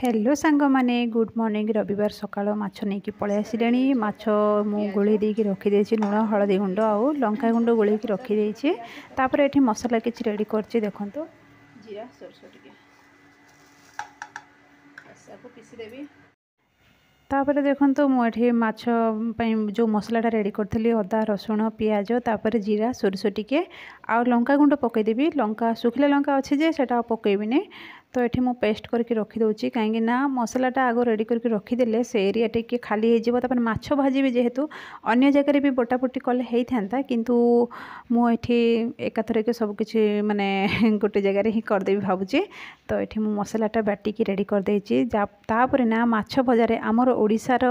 Hello सांग माने good morning रविवार सकाळ माछ नहीं पलि आसिले माछ मु गोली देकी रखीदे लुण हलदी गुंड आउ लंका गुंड गोली रखीदे ये मसला किसी रेडी कर देखो जीरा सोरस टे पीसीदेवी तापर देखो मुझे माछ जो मसलाटा रेडी करी अदा रसुण पियाज तापर जीरा सोरस टिके आ लंका गुंड पकईदेवी लंका सुखिला लंका अच्छे जे सेटा पकईबिनी तो ये मुझे पेस्ट करके रखीदे कहीं मसलाटा आग रेडी करके रखीदे से एरिया टे खाली हो माछ भाजी जेहेतु अन्य जगह भी बोटाबोटी कले होता किंतु मुझे एकाथर के सबकि माने गोटे जगार ही करदेवी भावुची तो ये मुझे मसलाटा बाटिकी रेडी करदे तापर ना माछ भजार आमर ओडिशार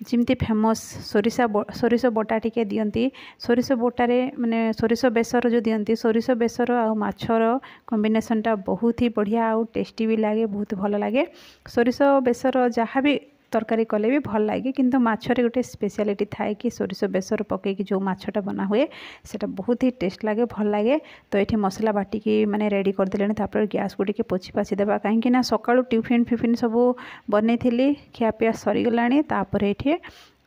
जमती फेमस सोरिष बटा टिके दियंती सोरिष बटारे माने सोरिष बेसर जो दियंती सोरिष बेसर आ माछर कॉम्बिनेशनटा बहुत ही बढ़िया आ टेस्टी भी लगे बहुत भल लगे सोरिष बेसर जहाँ भी तरकारी कले भी भल लगे किंतु माछरे गोटे स्पेशलिटी थाए कि सोरिष बेसर पकईकी जो माछटा बना हुए सेटा बहुत ही टेस्ट लगे भल लगे तो ये मसला बाटिकी माने रेडी करदे तापर गैस को टिके पोछि पाछि देबा कहीं ना सकाळु टिफिन फिफिन सब बनै थिली खियापिया सरीगलाणी तापर ये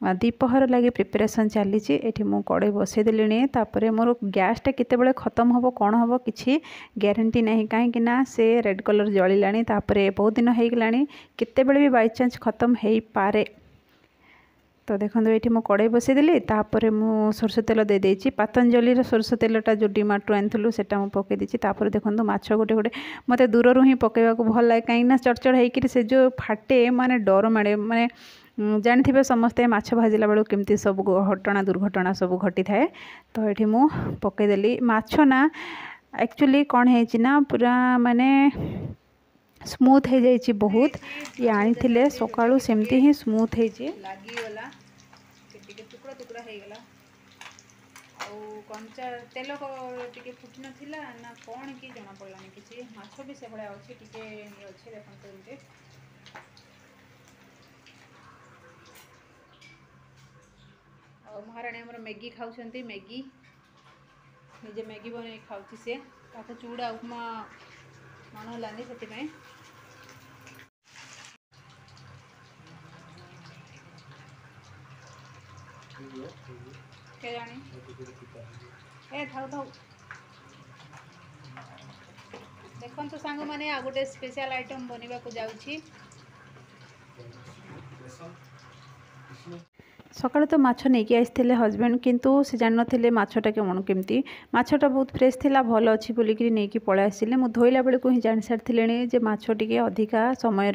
दीपहर लगे प्रिपरेशन चली मु कड़े बसईदेली तापर मोर गैसटा केतेबेले खत्म हम कौन हम किसी ग्यारंटी नहीं कहीं से रेड कलर जलिला बहुत दिन हो गलानी केतेबेले भी बाई चांस खत्म हो पारे तो देखो ये मु कड़े बसईदेली तापर मु सोरष तेल दे देछि पतंजलि सोरष तेलटा जो डीमार्ट आनी से पकई देछि देखो माछ गोटे गोटे मत दूर ही पकड़ा भल लगे कहीं चढ़चढ़ होकर से जो फाटे माने डर माड़े माने जानी समस्ते माछ भाजिला बेलू केमती सब घटना दुर्घटना सब घटी थाए तो ये मु पकईदेली माछ ना एक्चुअली कौन है पूरा माने स्मूथ हो जाइए बहुत ये आनी सकाळु सेमती ही स्मूथ होगला टुकड़ा टुकड़ा होगला कंचा तेल टे फुटी नाला ना कौन कि जना पड़ानी किसी माछ भी से भाया अच्छे टे अच्छे देखते महाराणी आमर मैगी खाऊँ मैगी निजे मैगी बन खाऊँ सी चूड़ा उपमा मन होलानी से के जानी ए थाउ थाउ देखो तो सांग माने आ गोटे स्पेशल आइटम बनवा को जाउछि सकाଳେ तो माछ नहीं आसते हजबैंड किंतु से जान थे माछटा कौन केमती माछटा बहुत फ्रेश थिला भल अच्छी बोलिकी नहीं पलि आसिले मु धोइला बेलू ही जानी सारी जे माछ टिके अधिका समय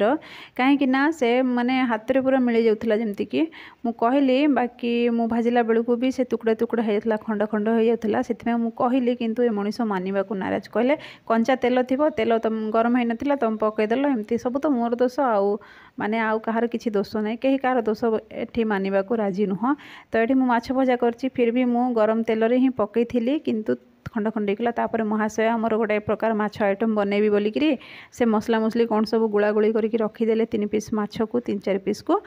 कहीं से माने हाथ में पूरा मिल जाऊला जमती कि मु कहली बाकी मु भाजिला बेलू भी से टुकड़ा टुकड़ा होता खंड खंड हो जाता से कहली किंतु ए मनीष मानवा को नाराज कहले कंचा तेल थी तेल तुम गरम हो नाला तुम पकईदेल एमती सब तो मोर दोष आउ माने आउ कहार किसी दोष ना कहीं कहार दोष एठी मानवा को राजी नुह तो ये मुझे माछ भजा कर फिर भी मु गरम तेल ही पकई थी किंतु खंड खंड होगा तापर महाशय आमर गोटे प्रकार माछ आइटम बनैबी बोलिकी से मसला मसली कौन सब गुला गुड़ी करके रखीदे 3 पीस माछ को 3-4 पीस को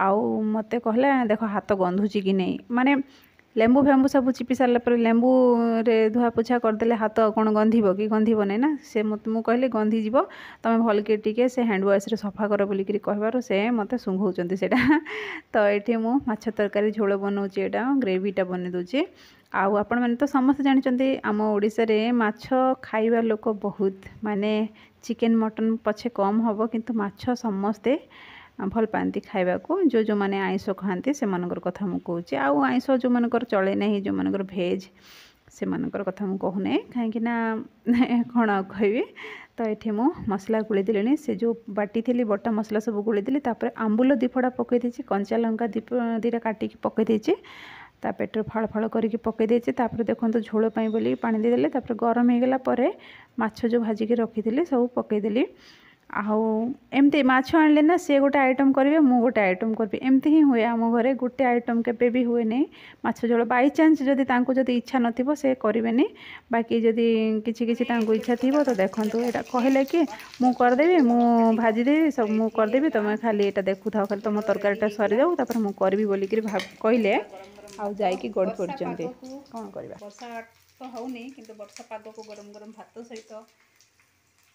आउ मते कहले देख हाथ गंधुची कि नहीं माने लेंबू फेंबू सब चिपी सारा पर लेंबू रे धुआ पोछा करदे हाथ कौन गंधब कि गंधब नहीं ना से मत मु कहली गंधीज तुम भल के टिके से हैंड वाश रे सफा कर बोलिकी कहबार से मत शुंघाऊँ से तो ये मु माछ तरकारी झोल बनाऊँच यहाँ ग्रेवीटा बन दूचे आउ आपण मैंने तो समस्त जानते आम ओडिशा रे माछ खाइबा लोक बहुत माने चिकेन मटन पछे कम हम किंतु माछ समस्ते भल पाती खाइबा को जो मैंने आइंष खाती से मनकर कथा मु कहूँ आउ आइंष जो मनकर चले नहीं जो मनकर भेज से मनकर कथा मु कहूने कहीं कौन कहबी तो ये मु मसला गुड़ी देली से जो बाटी थी बटा मसला सब गुड़ी देली तापर आंबुल दीपड़ा पकई देछि कंचा लंका दीटा काटिकी पकई देछि ता पेटर फाड़ फाड़ करके पकई देछि तापर देखो झोल पाई बोली पानी देदेले तापर गरम हो गला परे माछ जो भाजिकी रखी सब पकई देली आउ एमती माछ आणले ना से गोटे आइटम करेंगे मु गोटे आइटम करी एमती ही हुए आम घरे गोटे आइटम केबे भी हुए नहीं माछ झोल बाई चांस जदि तांको जदि इच्छा नथिबो से करेंगे बाकी जदि किछि किछि तांको इच्छा थिबो तो देखंतु एटा कहले कि मु करदेबी मु भाजीदेबी सब मु करदेबी तुम खाली एटा देखु थाओ खाली तुम तरकारीटा सरी जाऊ तापर मु करबी बोलिकी कहले आउ जाइकी गड़ पड़चंती कोन करबा वर्षा तो होउनी किंतु वर्षा पाग को गरम गरम भात सहित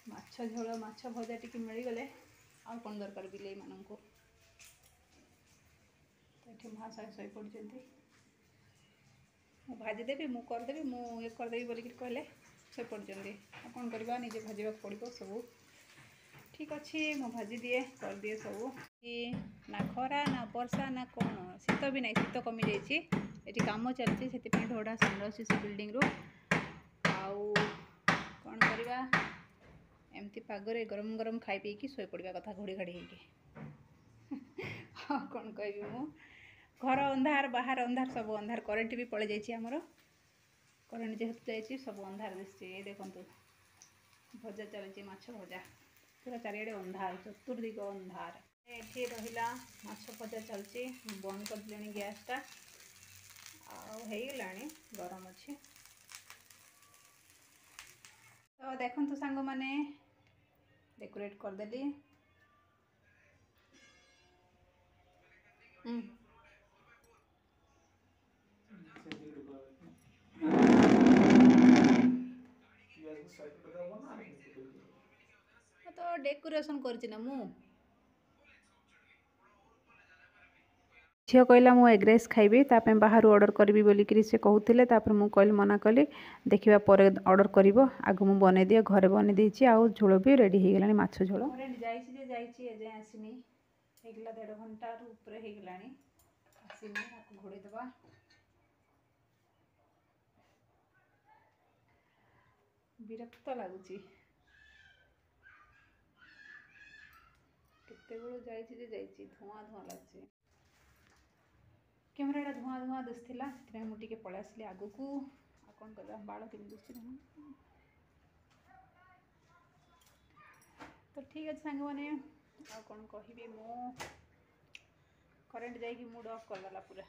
माछ झोल माछ भजा टी मिलगले ଆଉ କ'ଣ ଦରକାର ବିଲେଇମାନଙ୍କୁ। ତ ଏଠି ମହାଶୟ ଶୋଇପଡ଼ିଛନ୍ତି। ମୁଁ ଭାଜିଦେବି, ମୁଁ କରିଦେବି, ମୁଁ ଇଏ କରିଦେବି ବୋଲିକିରି କହିଲେ ଶୋଇପଡ଼ିଛନ୍ତି। ଆଉ କ'ଣ କରିବା, ନିଜେ ଭାଜିବାକୁ ପଡ଼ିବ ସବୁ। ଠିକ୍ ଅଛି, ମୁଁ ଭାଜିଦିଏ, କରିଦିଏ ସବୁ। ନା ଖରା ନା ବର୍ଷା ନା କ'ଣ, ଶୀତ ବି ନାହିଁ, ଶୀତ କମିଯାଇଛି। ଏଠି କାମ ଚାଲିଛି, ସେଥିପାଇଁ ଢଡ଼ା ସାଉଣ୍ଡ ଆସୁଛି ସେ ବିଲ୍ଡିଂରୁ। ଆଉ କ'ଣ କରିବା, ଏମିତି ପାଗରେ ଗରମ ଗରମ ଖାଇ ପିଇକି ଶୋଇପଡ଼ିବା କଥା ଘୋଡ଼ି ଘାଡ଼ି ହେଇକି। ଆଉ କ'ଣ କହିବି ମୁଁ, ଘର ଅନ୍ଧାର, ବାହାର ଅନ୍ଧାର, ସବୁ ଅନ୍ଧାର। କରେଣ୍ଟ ବି ପଳେଇ ଯାଇଛି ଆମର। କରେଣ୍ଟ ଯେହେତୁ ଯାଇଛି ସବୁ ଅନ୍ଧାର ଦିଶୁଛି। ଏ ଦେଖନ୍ତୁ ଭଜା ଚାଲିଛି, ମାଛ ଭଜା, ପୁରା ଚାରିଆଡ଼େ ଅନ୍ଧାର, ଚତୁର୍ଦିଗ ଅନ୍ଧାର। ଏଠି ରହିଲା ମାଛ ଭଜା ଚାଲିଛି। ମୁଁ ବନ୍ଦ କରିଦେଲିଣି ଗ୍ୟାସ୍ଟା, ଆଉ ହେଇଗଲାଣି, ଗରମ ଅଛି। ତ ଦେଖନ୍ତୁ ସାଙ୍ଗମାନେ, ଡେକୋରେଟ୍ କରିଦେଲି। ତ ଡେକୋରେସନ୍ କରିଛି ନା ମୁଁ। ଝିଅ କହିଲା ମୁଁ ଏଗ୍ ରାଇସ୍ ଖାଇବି, ତା ପାଇଁ ବାହାରୁ ଅର୍ଡ଼ର କରିବି ବୋଲିକିରି ସେ କହୁଥିଲେ। ତାପରେ ମୁଁ କହିଲି ମନା କଲି, ଦେଖିବା ପରେ ଅର୍ଡ଼ର କରିବ, ଆଗ ମୁଁ ବନେଇ ଦିଏ। ଘରେ ବନେଇ ଦେଇଛି, ଆଉ ଝୋଳ ବି ରେଡ଼ି ହେଇଗଲାଣି, ମାଛ ଝୋଳ। କରେଣ୍ଟ ଯାଇଛି ଯେ ଯାଇଛି, ଏଯାଏଁ ଆସିନି। ହେଇଗଲା 1.5 ଘଣ୍ଟାରୁ ଉପରେ ହେଇଗଲାଣି, ଆସିନି। ତାକୁ ଘୋଡ଼େଇ ଦେବା। ବିରକ୍ତ ଲାଗୁଛି, କେତେବେଳୁ ଯାଇଛି ଯେ ଯାଇଛି, ଧୂଆଁ ଧୂଆଁ ଲାଗୁଛି। କ୍ୟାମେରାଟା ଧୂଆଁ ଧୂଆଁ ଦିଶୁଥିଲା, ସେଥିପାଇଁ ମୁଁ ଟିକେ ପଳେଇ ଆସିଲି ଆଗକୁ। ଆଉ କ'ଣ କରିବା, ବାଳ କେମିତି ଦିଶୁଛି ନା। ତ ଠିକ୍ ଅଛି ସାଙ୍ଗମାନେ, ଆଉ କ'ଣ କହିବି ମୁଁ। କରେଣ୍ଟ ଯାଇକି ମୁଡ୍ ଅଫ୍ କରିଦେଲା ପୁରା।